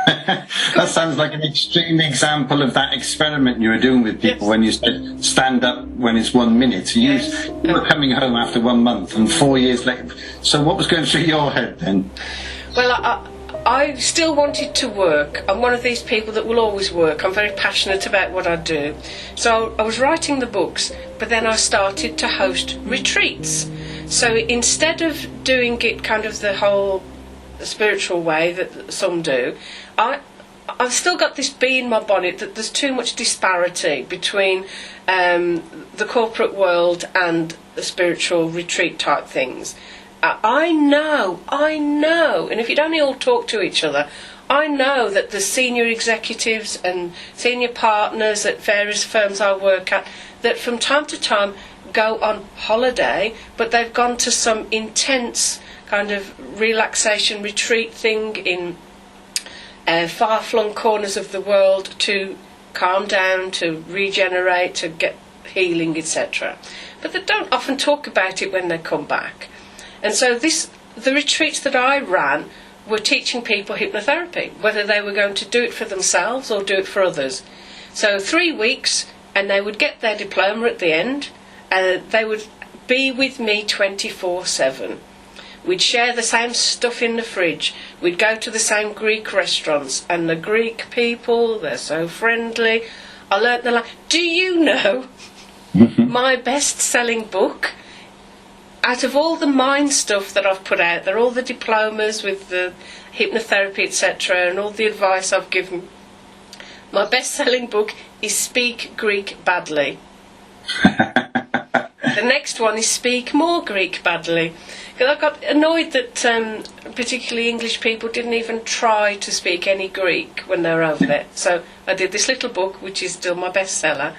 That sounds like an extreme example of that experiment you were doing with people when you said stand up when it's 1 minute. You were coming home after 1 month and 4 years later. So what was going through your head then? Well, I still wanted to work. I'm one of these people that will always work. I'm very passionate about what I do. So I was writing the books, but then I started to host retreats. So instead of doing it kind of the whole spiritual way that some do, I've still got this bee in my bonnet that there's too much disparity between the corporate world and the spiritual retreat type things. I know, and if you'd only all talk to each other, I know that the senior executives and senior partners at various firms I work at, that from time to time go on holiday, but they've gone to some intense kind of relaxation retreat thing in far-flung corners of the world to calm down, to regenerate, to get healing, etc. But they don't often talk about it when they come back. And so the retreats that I ran were teaching people hypnotherapy, whether they were going to do it for themselves or do it for others. So 3 weeks, and they would get their diploma at the end. They would be with me 24/7. We'd share the same stuff in the fridge. We'd go to the same Greek restaurants. And the Greek people, they're so friendly. I learnt the language. Do you know my best-selling book? Out of all the mind stuff that I've put out there, all the diplomas with the hypnotherapy, etc., and all the advice I've given, my best-selling book is Speak Greek Badly. The next one is Speak More Greek Badly. Because I got annoyed that particularly English people didn't even try to speak any Greek when they were over there. So I did this little book, which is still my bestseller.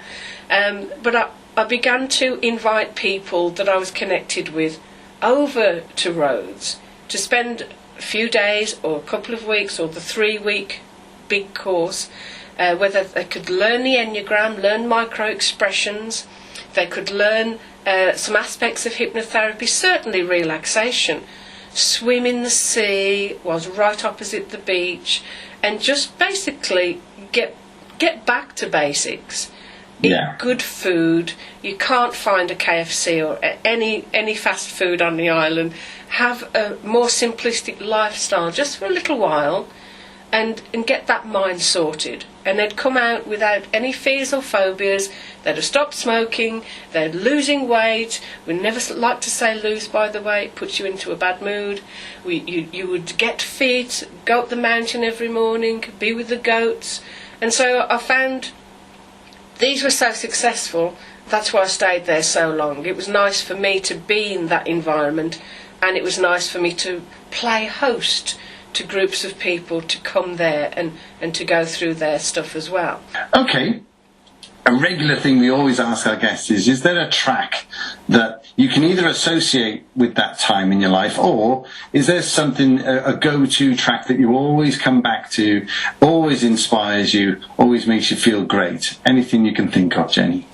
But I began to invite people that I was connected with over to Rhodes to spend a few days or a couple of weeks or the 3-week big course, whether they could learn the Enneagram, learn micro-expressions, they could learn some aspects of hypnotherapy, certainly relaxation, swim in the sea, was right opposite the beach, and just basically get back to basics. Eat good food. You can't find a KFC or any fast food on the island. Have a more simplistic lifestyle just for a little while and get that mind sorted. And they'd come out without any fears or phobias. They'd have stopped smoking. They're losing weight. We never like to say lose, by the way. It puts you into a bad mood. You would get fit, go up the mountain every morning, be with the goats. And so I found these were so successful, that's why I stayed there so long. It was nice for me to be in that environment, and it was nice for me to play host to groups of people to come there and to go through their stuff as well. Okay. A regular thing we always ask our guests is there a track that you can either associate with that time in your life, or is there something, a go-to track that you always come back to, always inspires you, always makes you feel great? Anything you can think of, Jenny?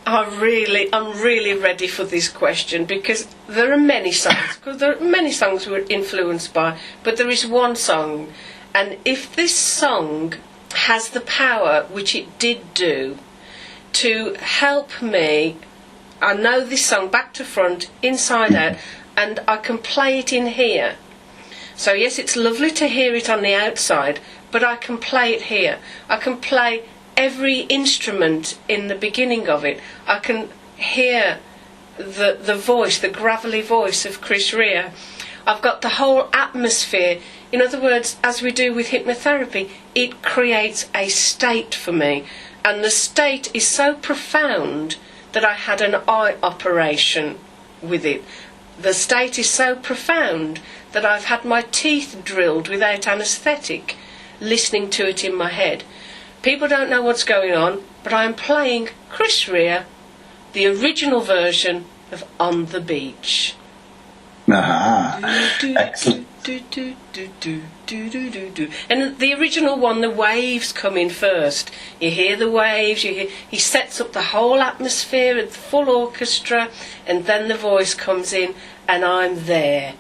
I'm really ready for this question, because there are many songs. There are many songs we're influenced by, but there is one song, and if this song has the power, which it did do, to help me, I know this song back to front, inside out, and I can play it in here. So yes, it's lovely to hear it on the outside, but I can play it here. I can play every instrument in the beginning of it. I can hear the voice, the gravelly voice of Chris Rea. I've got the whole atmosphere. In other words, as we do with hypnotherapy, it creates a state for me. And the state is so profound that I had an eye operation with it. The state is so profound that I've had my teeth drilled without anaesthetic, listening to it in my head. People don't know what's going on, but I'm playing Chris Rea, the original version of On the Beach. Excellent. And the original one, the waves come in first. You hear the waves, he sets up the whole atmosphere and the full orchestra, and then the voice comes in, and I'm there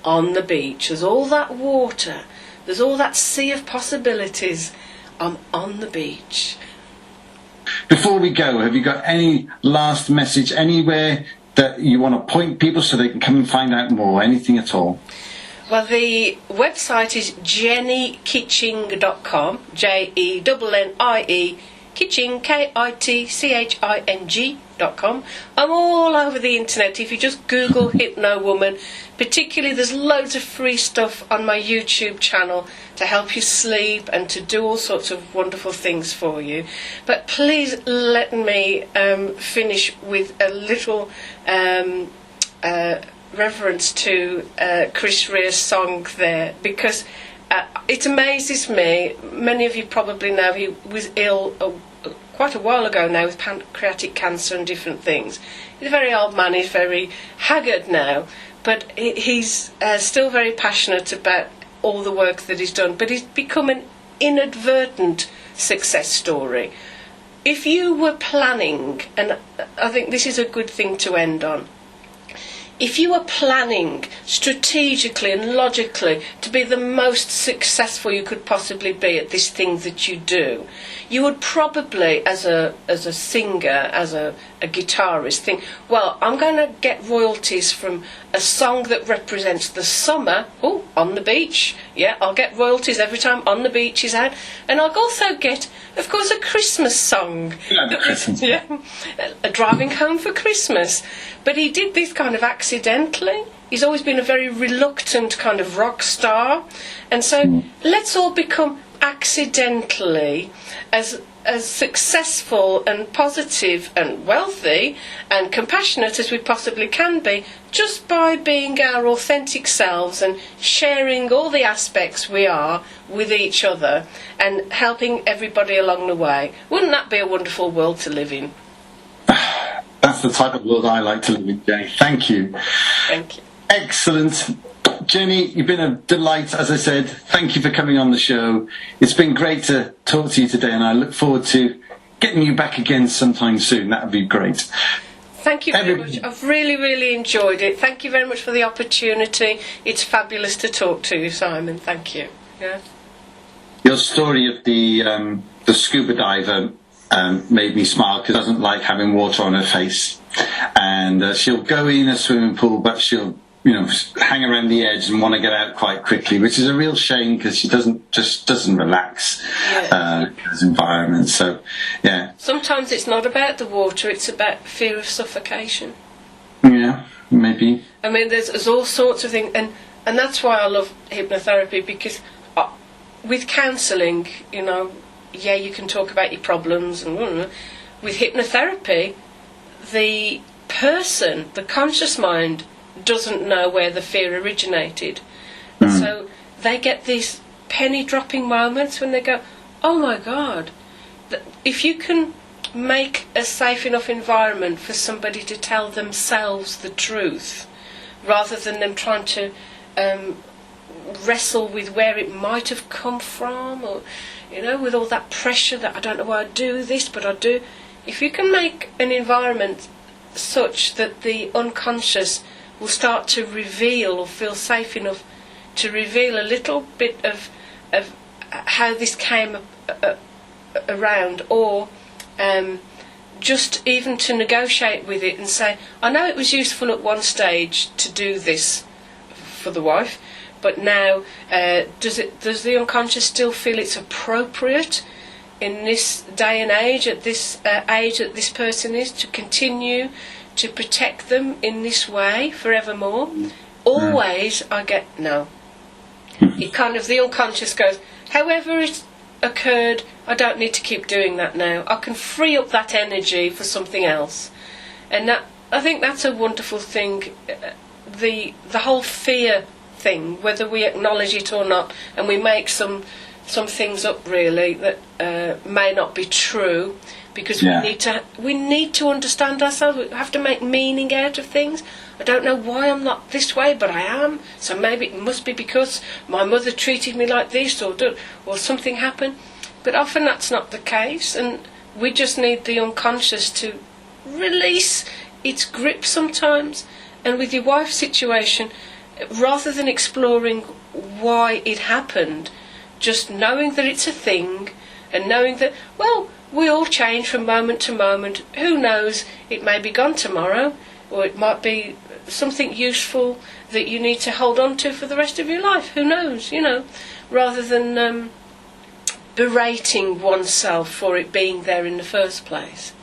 on the beach. There's all that water, there's all that sea of possibilities. I'm on the beach. Before we go, have you got any last message anywhere that you want to point people so they can come and find out more? Anything at all? Well, the website is jennykitching.com, JENNIE, Kitching, KITCHING.com. I'm all over the internet. If you just Google Hypno Woman, particularly there's loads of free stuff on my YouTube channel to help you sleep and to do all sorts of wonderful things for you. But please let me finish with a little reference to Chris Rere's song there, because it amazes me. Many of you probably know he was ill quite a while ago now with pancreatic cancer and different things. He's a very old man, he's very haggard now, but he's still very passionate about all the work that he's done, but he's become an inadvertent success story. If you were planning, and I think this is a good thing to end on, if you were planning strategically and logically to be the most successful you could possibly be at this thing that you do, you would probably, as a singer, as a guitarist, think, well, I'm going to get royalties from a song that represents the summer. Oh, on the beach. Yeah, I'll get royalties every time On the Beach is out. And I'll also get, of course, a Christmas song. Yeah, Christmas. Yeah, a Driving Home for Christmas. But he did this kind of accidentally. He's always been a very reluctant kind of rock star. And so let's all become accidentally as successful and positive and wealthy and compassionate as we possibly can be, just by being our authentic selves and sharing all the aspects we are with each other and helping everybody along the way. Wouldn't that be a wonderful world to live in? That's the type of world I like to live in, Jenny. Thank you. Thank you. Excellent. Jenny, you've been a delight, as I said. Thank you for coming on the show. It's been great to talk to you today, and I look forward to getting you back again sometime soon. That would be great. Thank you very much. I've really, really enjoyed it. Thank you very much for the opportunity. It's fabulous to talk to you, Simon. Thank you. Yeah. Your story of the scuba diver made me smile, because she doesn't like having water on her face. And she'll go in a swimming pool, but she'll hang around the edge and want to get out quite quickly, which is a real shame, because she doesn't relax this environment. So, yeah. Sometimes it's not about the water; it's about fear of suffocation. Yeah, maybe. I mean, there's all sorts of things, and that's why I love hypnotherapy, because with counselling, yeah, you can talk about your problems, and with hypnotherapy, the person, the conscious mind, doesn't know where the fear originated. So they get these penny dropping moments when they go, oh my God, if you can make a safe enough environment for somebody to tell themselves the truth, rather than them trying to wrestle with where it might have come from, or with all that pressure that I don't know why I do this, but I do. If you can make an environment such that the unconscious will start to reveal, or feel safe enough to reveal a little bit of how this came around, or just even to negotiate with it and say, I know it was useful at one stage to do this for the wife, but now does the unconscious still feel it's appropriate in this day and age, at this age that this person is, to continue to protect them in this way forevermore? Always I get no. It kind of, the unconscious goes, however it occurred, I don't need to keep doing that now. I can free up that energy for something else. And that, I think that's a wonderful thing. The whole fear thing, whether we acknowledge it or not, and we make some things up really that may not be true, because we need to understand ourselves. We have to make meaning out of things. I don't know why I'm not this way, but I am. So maybe it must be because my mother treated me like this, or something happened. But often that's not the case, and we just need the unconscious to release its grip sometimes. And with your wife's situation, rather than exploring why it happened, just knowing that it's a thing, and knowing that, well, we all change from moment to moment. Who knows, it may be gone tomorrow, or it might be something useful that you need to hold on to for the rest of your life. Who knows, rather than berating oneself for it being there in the first place.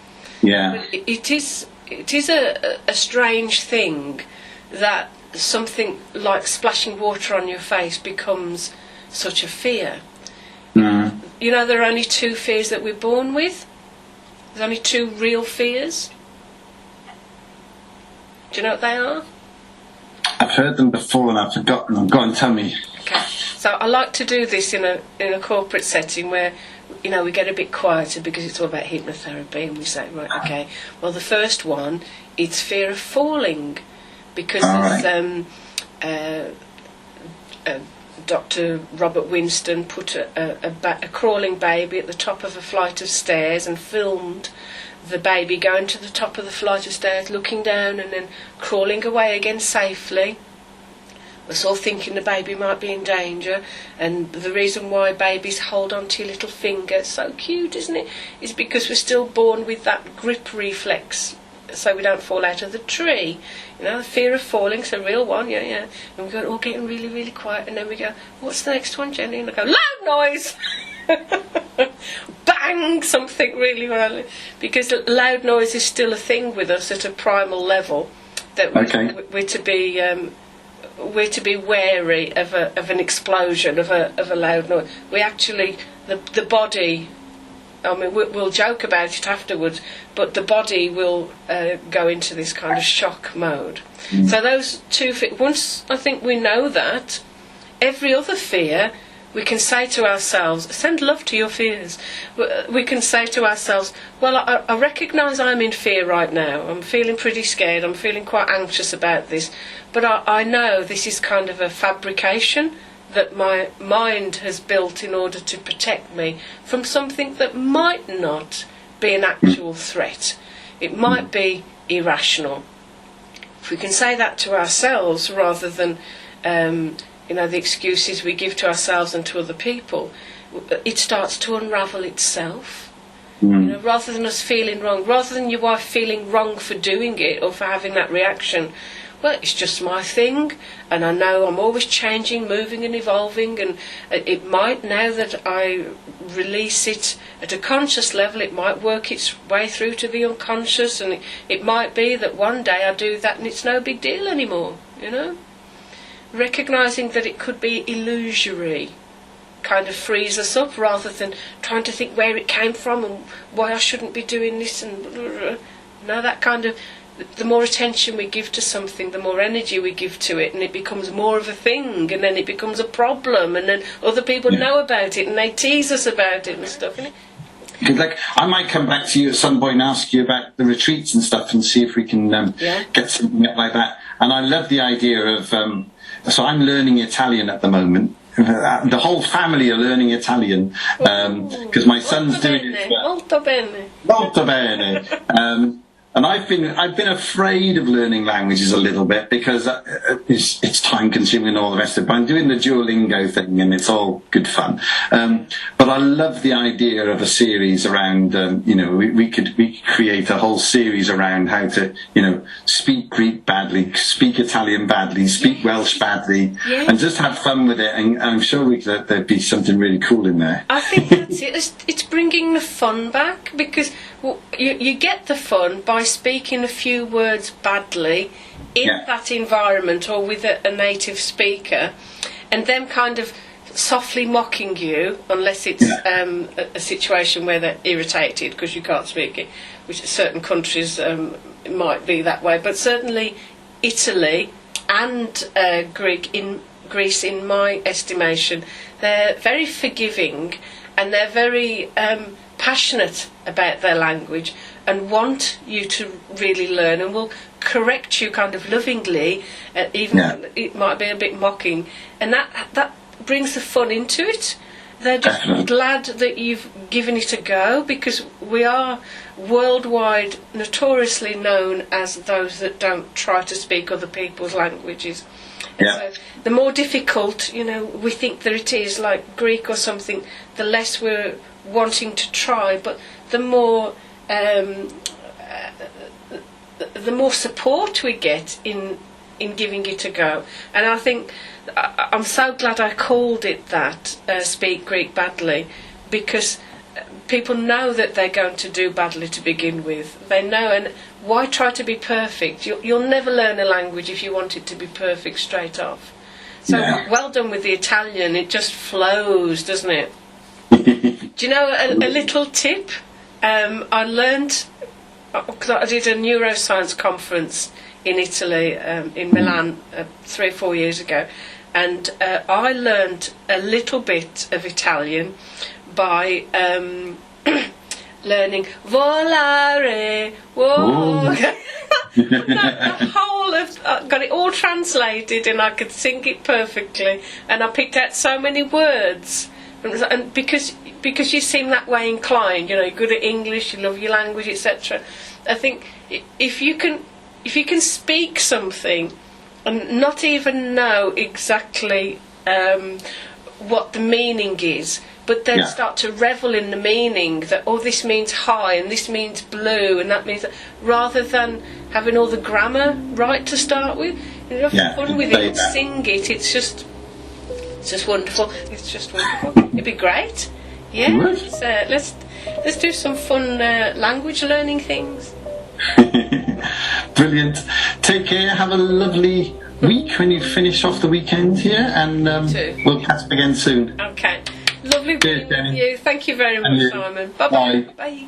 Yeah. It is a strange thing that something like splashing water on your face becomes such a fear. Mm. There are only two fears that we're born with. There's only two real fears. Do you know what they are? I've heard them before and I've forgotten them. Go on, tell me. Okay. So I like to do this in a corporate setting where, we get a bit quieter because it's all about hypnotherapy, and we say, right, okay, well, the first one, it's fear of falling, because Dr. Robert Winston put a crawling baby at the top of a flight of stairs and filmed the baby going to the top of the flight of stairs, looking down and then crawling away again safely. We're all thinking the baby might be in danger, and the reason why babies hold on to your little finger, so cute, isn't it, is because we're still born with that grip reflex, so we don't fall out of the tree. The fear of falling, it's a real one, yeah. And we go, all getting really, really quiet, and then we go, what's the next one, Jenny? And I go, loud noise! Bang! Something really violent. Because loud noise is still a thing with us at a primal level, that we're to be wary of an explosion, of a loud noise. We actually, the body, we'll joke about it afterwards, but the body will go into this kind of shock mode. Mm. So those two, once I think we know that, every other fear, we can say to ourselves, send love to your fears. We can say to ourselves, well, I recognise I'm in fear right now. I'm feeling pretty scared. I'm feeling quite anxious about this. But I know this is kind of a fabrication that my mind has built in order to protect me from something that might not be an actual threat. It might be irrational. If we can say that to ourselves rather than the excuses we give to ourselves and to other people, it starts to unravel itself. Mm. Rather than us feeling wrong, rather than your wife feeling wrong for doing it or for having that reaction, well, it's just my thing, and I know I'm always changing, moving and evolving, and it might, now that I release it at a conscious level, it might work its way through to the unconscious, and it might be that one day I do that and it's no big deal anymore, Recognising that it could be illusory kind of frees us up, rather than trying to think where it came from and why I shouldn't be doing this, and that kind of, the more attention we give to something, the more energy we give to it, and it becomes more of a thing, and then it becomes a problem, and then other people know about it and they tease us about it and stuff, innit? Because I might come back to you at some point and ask you about the retreats and stuff and see if we can get something up like that. And I love the idea of so I'm learning Italian at the moment. The whole family are learning Italian because my son's doing it. Molto bene. Molto bene. And I've been afraid of learning languages a little bit because it's time consuming and all the rest of it. But I'm doing the Duolingo thing and it's all good fun. But I love the idea of a series around, we could create a whole series around how to, speak Greek badly, speak Italian badly, speak Welsh badly, and just have fun with it. And I'm sure there'd be something really cool in there. I think that's it. It's bringing the fun back, because you get the fun by speaking a few words badly in that environment or with a native speaker, and them kind of softly mocking you, unless it's a situation where they're irritated because you can't speak it, which certain countries might be that way, but certainly Italy and Greece, in my estimation, they're very forgiving, and they're very passionate about their language and want you to really learn, and will correct you kind of lovingly, even it might be a bit mocking, and that brings the fun into it. They're just glad that you've given it a go, because we are worldwide notoriously known as those that don't try to speak other people's languages. And Yeah. so the more difficult, we think that it is, like Greek or something, the less we're wanting to try, but the more support we get in giving it a go. And I think I'm so glad I called it that, Speak Greek Badly, because people know that they're going to do badly to begin with. They know, and why try to be perfect? You'll never learn a language if you want it to be perfect straight off. So well done with the Italian. It just flows, doesn't it? Do you know a little tip? I learned, because I did a neuroscience conference in Italy, in Milan, 3 or 4 years ago, and I learned a little bit of Italian by learning volare, the whole of, got it all translated, and I could sing it perfectly, and I picked out so many words, and because you seem that way inclined, you're good at English, you love your language, etc. I think if you can speak something and not even know exactly what the meaning is, but then start to revel in the meaning that, this means high and this means blue and that means that, rather than having all the grammar right to start with, have fun with it, sing it. It's just wonderful. It's just wonderful. It'd be great. Yeah. Let's do some fun language learning things. Brilliant. Take care. Have a lovely week when you finish off the weekend here, and we'll catch up again soon. Okay. Lovely being with you. Thank you very much, Simon. Bye-bye. Bye.